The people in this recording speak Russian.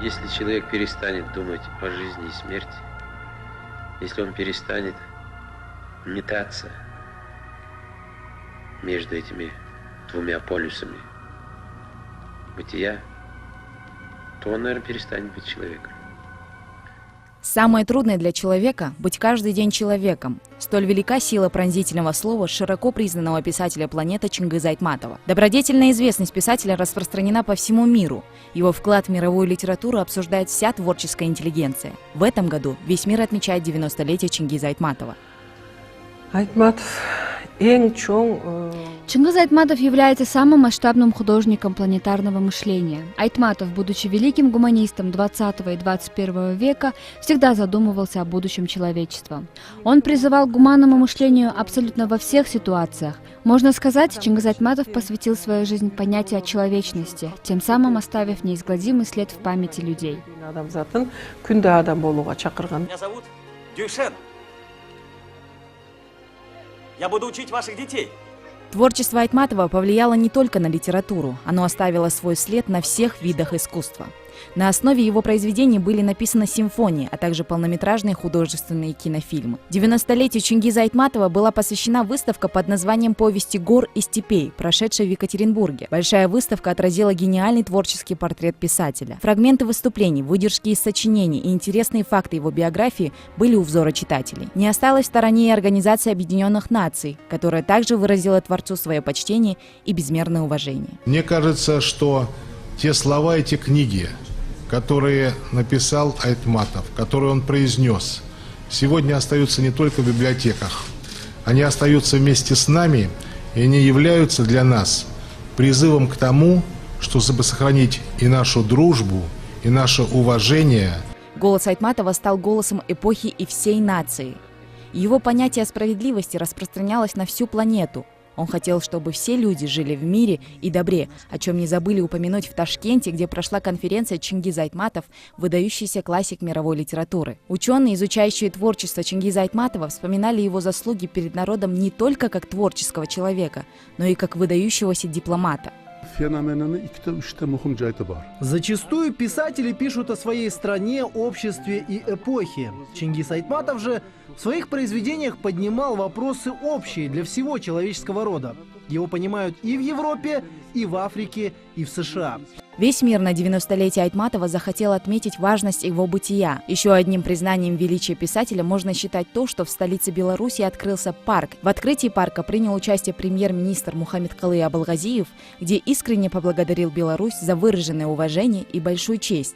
Если человек перестанет думать о жизни и смерти, если он перестанет метаться между этими двумя полюсами бытия, то он, наверное, перестанет быть человеком. Самое трудное для человека – быть каждый день человеком. Столь велика сила пронзительного слова широко признанного писателя планеты Чингиза Айтматова. Добродетельная известность писателя распространена по всему миру. Его вклад в мировую литературу обсуждает вся творческая интеллигенция. В этом году весь мир отмечает 90-летие Чингиза Айтматова. Чингиз Айтматов является самым масштабным художником планетарного мышления. Айтматов, будучи великим гуманистом 20 и 21 века, всегда задумывался о будущем человечества. Он призывал к гуманному мышлению абсолютно во всех ситуациях. Можно сказать, Чингиз Айтматов посвятил свою жизнь понятию человечности, тем самым оставив неизгладимый след в памяти людей. Меня зовут Дюшен. Я буду учить ваших детей. Творчество Айтматова повлияло не только на литературу, оно оставило свой след на всех видах искусства. На основе его произведений были написаны симфонии, а также полнометражные художественные кинофильмы. 90-летию Чингиза Айтматова была посвящена выставка под названием «Повести гор и степей», прошедшая в Екатеринбурге. Большая выставка отразила гениальный творческий портрет писателя. Фрагменты выступлений, выдержки из сочинений и интересные факты его биографии были у взора читателей. Не осталась в стороне и Организация Объединенных Наций, которая также выразила творцу свое почтение и безмерное уважение. Мне кажется, что те слова и те книги, которые написал Айтматов, которые он произнес, сегодня остаются не только в библиотеках. Они остаются вместе с нами, и они являются для нас призывом к тому, чтобы сохранить и нашу дружбу, и наше уважение. Голос Айтматова стал голосом эпохи и всей нации. Его понятие о справедливости распространялось на всю планету. Он хотел, чтобы все люди жили в мире и добре, о чем не забыли упомянуть в Ташкенте, где прошла конференция «Чингиз Айтматов», выдающийся классик мировой литературы. Ученые, изучающие творчество Чингиза Айтматова, вспоминали его заслуги перед народом не только как творческого человека, но и как выдающегося дипломата. Зачастую писатели пишут о своей стране, обществе и эпохе. Чингиз Айтматов же в своих произведениях поднимал вопросы общие для всего человеческого рода. Его понимают и в Европе, и в Африке, и в США. Весь мир на 90-летие Айтматова захотел отметить важность его бытия. Еще одним признанием величия писателя можно считать то, что в столице Беларуси открылся парк. В открытии парка принял участие премьер-министр Мухаммедкалый Абылгазиев, где искренне поблагодарил Беларусь за выраженное уважение и большую честь.